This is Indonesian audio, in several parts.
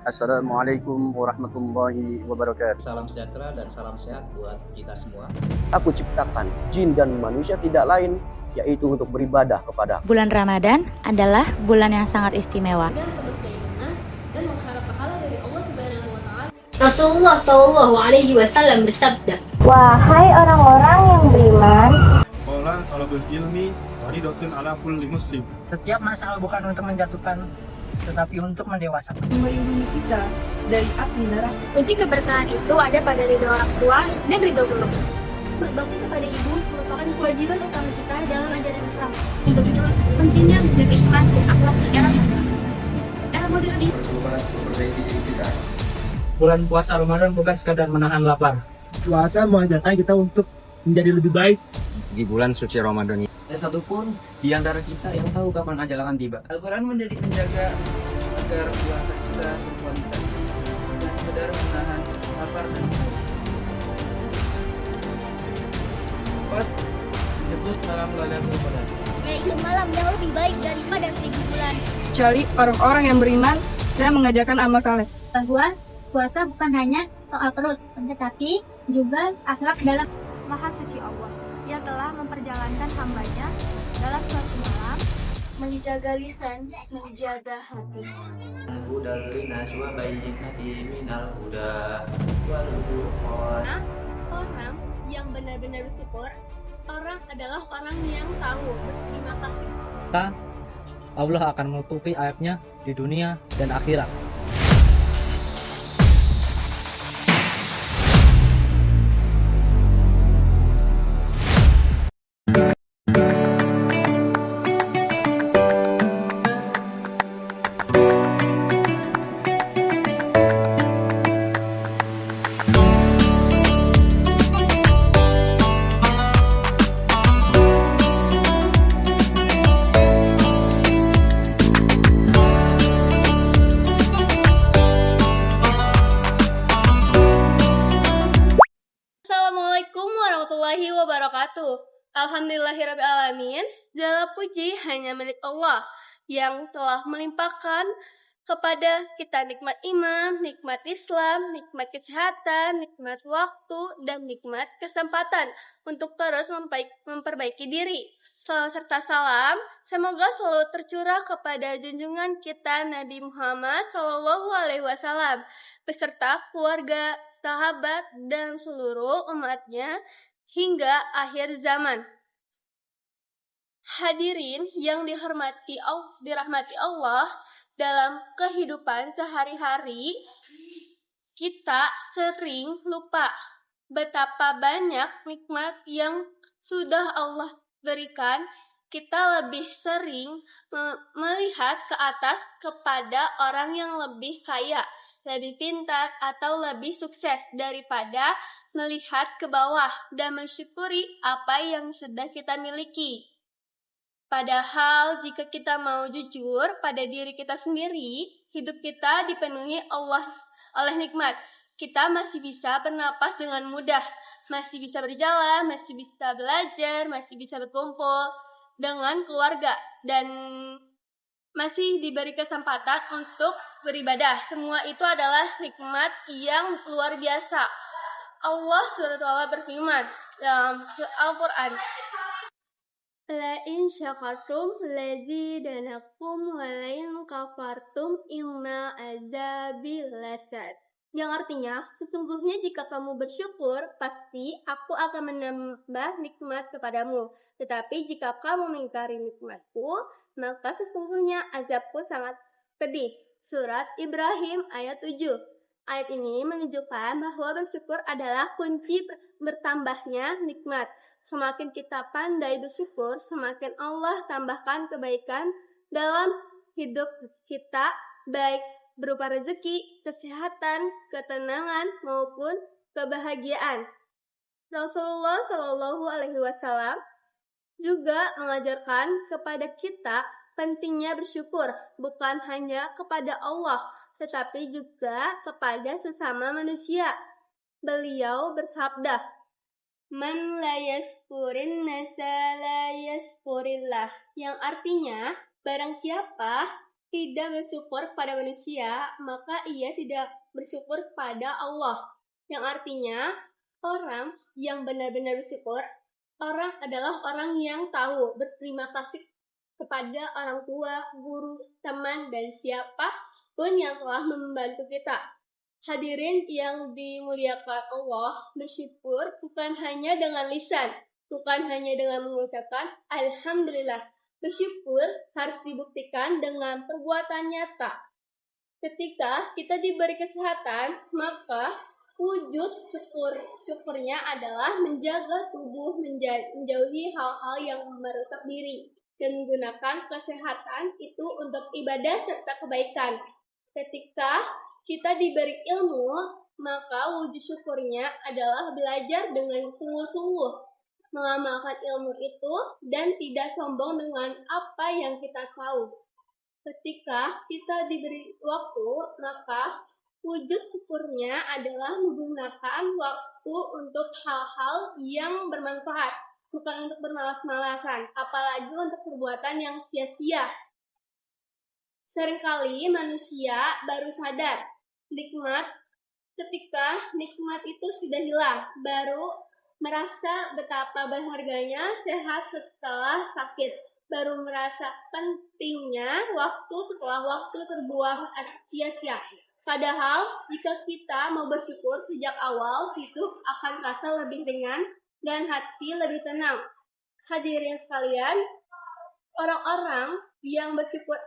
Assalamualaikum warahmatullahi wabarakatuh. Salam sejahtera dan salam sehat buat kita semua. Aku ciptakan jin dan manusia tidak lain yaitu untuk beribadah kepada. Bulan Ramadan adalah bulan yang sangat istimewa. Dengan penuh keimanan dan mengharap pahala dari Allah Subhanahu wa taala. Rasulullah Shallallahu Alaihi Wasallam bersabda, "Wahai orang-orang yang beriman, Qala talabul ilmi waridatun ala kulli muslim." Setiap masalah bukan untuk menjatuhkan, tetapi untuk mendewasakan. Melindungi kita dari api neraka. kunci keberkahan itu ada pada ridho orang tua dan ridho guru. Berbakti kepada ibu merupakan kewajiban utama kita dalam ajaran Islam. Untuk jujur, pentingnya menjaga iman dan akhlak di era modern ini. Bulan puasa Ramadan bukan sekadar menahan lapar. Puasa mengajarkan kita untuk menjadi lebih baik di bulan suci Ramadan ini. Ada satupun di antara kita yang tahu kapan ajal akan tiba. Al-Quran menjadi penjaga agar puasa kita berkualitas dan sekedar menahan lapar dan haus. 4. Menyebut malam Lailatul Qadar, Yaitu malam yang lebih baik daripada 1000 bulan. Kecuali orang-orang yang beriman dan mengajarkan amal saleh. Bahwa puasa bukan hanya soal perut, tetapi juga akhlak dalam. Maha suci Allah yang telah memperjalankan hambanya dalam suatu malam, Menjaga lisan, menjaga hati. Hudal linas wa bayyinati minal huda wal furqan. Orang yang benar-benar bersyukur, orang adalah orang yang tahu berterima kasih. Allah akan menutupi aibnya di dunia dan akhirat. Assalamualaikum warahmatullahi wabarakatuh. Alhamdulillahirrabbilalamin. Segala puji hanya milik Allah yang telah melimpahkan kepada kita nikmat iman, nikmat Islam, nikmat kesehatan, nikmat waktu, dan nikmat kesempatan untuk terus memperbaiki diri. Serta salam semoga selalu tercurah kepada junjungan kita Nabi Muhammad SAW beserta keluarga, sahabat, dan seluruh umatnya hingga akhir zaman. Hadirin yang dirahmati Allah, dalam kehidupan sehari-hari kita sering lupa betapa banyak nikmat yang sudah Allah berikan. Kita lebih sering melihat ke atas kepada orang yang lebih kaya, lebih pintar, atau lebih sukses daripada melihat ke bawah dan mensyukuri apa yang sudah kita miliki. Padahal jika kita mau jujur pada diri kita sendiri, hidup kita dipenuhi oleh nikmat. Kita masih bisa bernapas dengan mudah, masih bisa berjalan, masih bisa belajar, masih bisa berkumpul dengan keluarga, dan masih diberi kesempatan untuk beribadah. Semua itu adalah nikmat yang luar biasa. Allah SWT berfirman dalam Al-Quran, "La in syakartum lazidanakum wa la in kafartum inna azabi lasad." Yang artinya, sesungguhnya jika kamu bersyukur, pasti aku akan menambah nikmat kepadamu. Tetapi jika kamu mengingkari nikmatku, maka sesungguhnya azabku sangat pedih. Surat Ibrahim ayat 7. Ayat ini menunjukkan bahwa bersyukur adalah kunci bertambahnya nikmat. Semakin kita pandai bersyukur, semakin Allah tambahkan kebaikan dalam hidup kita, baik berupa rezeki, kesehatan, ketenangan, maupun kebahagiaan. Rasulullah Shallallahu Alaihi Wasallam juga mengajarkan kepada kita pentingnya bersyukur, bukan hanya kepada Allah, tetapi juga kepada sesama manusia. Beliau bersabda, "Man la yaskurin nasa la yaskurillah," yang artinya, barang siapa tidak bersyukur pada manusia, maka ia tidak bersyukur pada Allah. Yang artinya, orang yang benar-benar bersyukur, orang adalah orang yang tahu berterima kasih kepada orang tua, guru, teman, dan siapa pun yang telah membantu kita. Hadirin yang dimuliakan Allah, bersyukur bukan hanya dengan lisan, bukan hanya dengan mengucapkan Alhamdulillah. Bersyukur harus dibuktikan dengan perbuatan nyata. Ketika kita diberi kesehatan, maka wujud syukurnya adalah menjaga tubuh menjauhi hal-hal yang merusak diri dan menggunakan kesehatan itu untuk ibadah serta kebaikan. Ketika kita diberi ilmu, maka wujud syukurnya adalah belajar dengan sungguh-sungguh, mengamalkan ilmu itu dan tidak sombong dengan apa yang kita tahu. Ketika kita diberi waktu, maka wujud syukurnya adalah menggunakan waktu untuk hal-hal yang bermanfaat, bukan untuk bermalas-malasan, apalagi untuk perbuatan yang sia-sia. Seringkali manusia baru sadar ketika nikmat itu sudah hilang, baru merasa betapa berharganya sehat setelah sakit, baru merasa pentingnya waktu setelah waktu terbuang sia-sia. Padahal jika kita mau bersyukur sejak awal, hidup akan terasa lebih ringan dan hati lebih tenang. Hadirin sekalian, orang-orang yang bersyukur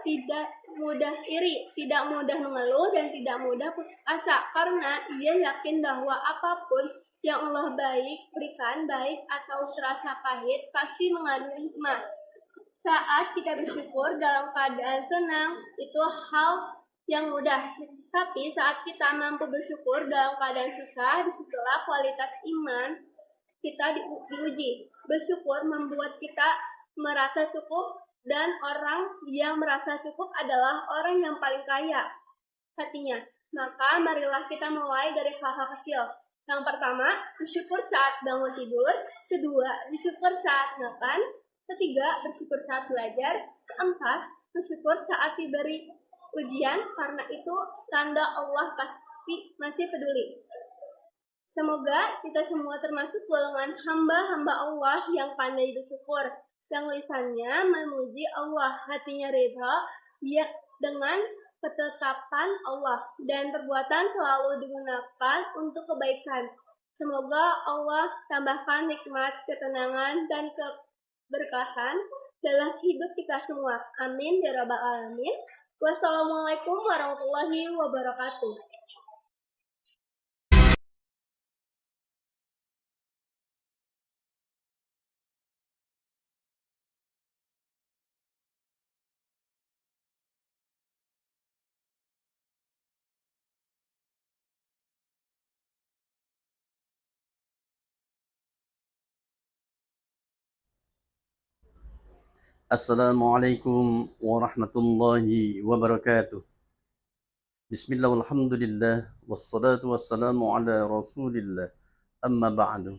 tidak mudah iri, tidak mudah mengeluh, dan tidak mudah putus asa, karena ia yakin bahwa apapun yang Allah berikan, baik atau serasa pahit, pasti mengandung hikmah. Saat kita bersyukur dalam keadaan senang, itu hal yang mudah. Tapi saat kita mampu bersyukur dalam keadaan susah, disitulah kualitas iman kita diuji. Bersyukur membuat kita merasa cukup, dan orang yang merasa cukup adalah orang yang paling kaya hatinya. Maka marilah kita mulai dari hal-hal kecil. Yang pertama, bersyukur saat bangun tidur. Kedua, bersyukur saat makan. Ketiga, bersyukur saat belajar. Keempat, bersyukur saat diberi ujian, karena itu tanda Allah pasti masih peduli. Semoga kita semua termasuk golongan hamba-hamba Allah yang pandai bersyukur, yang lisannya memuji Allah, hatinya reda dengan ketetapan Allah, dan perbuatan selalu digunakan untuk kebaikan. Semoga Allah tambahkan nikmat, ketenangan, dan keberkahan dalam hidup kita semua. Amin ya rabbal alamin. Wassalamualaikum warahmatullahi wabarakatuh. Assalamualaikum warahmatullahi wabarakatuh. Bismillah walhamdulillah wassalatu wassalamu ala rasulillah, amma ba'du.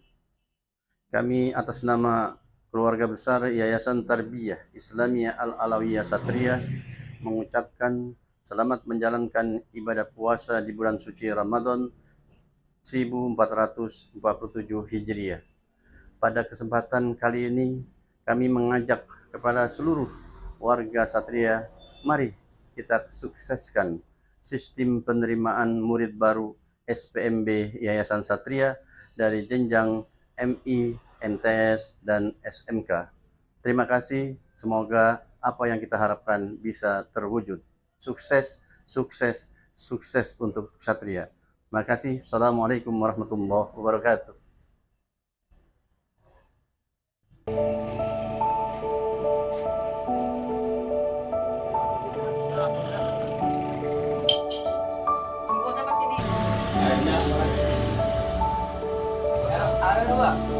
Kami atas nama keluarga besar Yayasan Tarbiyah Islamiyah Al-Alawiyah Satria mengucapkan selamat menjalankan ibadah puasa di bulan suci Ramadan 1447 Hijriah. Pada kesempatan kali ini kami mengajak kepada seluruh warga Satria, mari kita sukseskan sistem penerimaan murid baru SPMB Yayasan Satria dari jenjang MI, MTS, dan SMK. Terima kasih, semoga apa yang kita harapkan bisa terwujud. Sukses, sukses, sukses untuk Satria. Terima kasih. Assalamualaikum warahmatullahi wabarakatuh. Ada dua.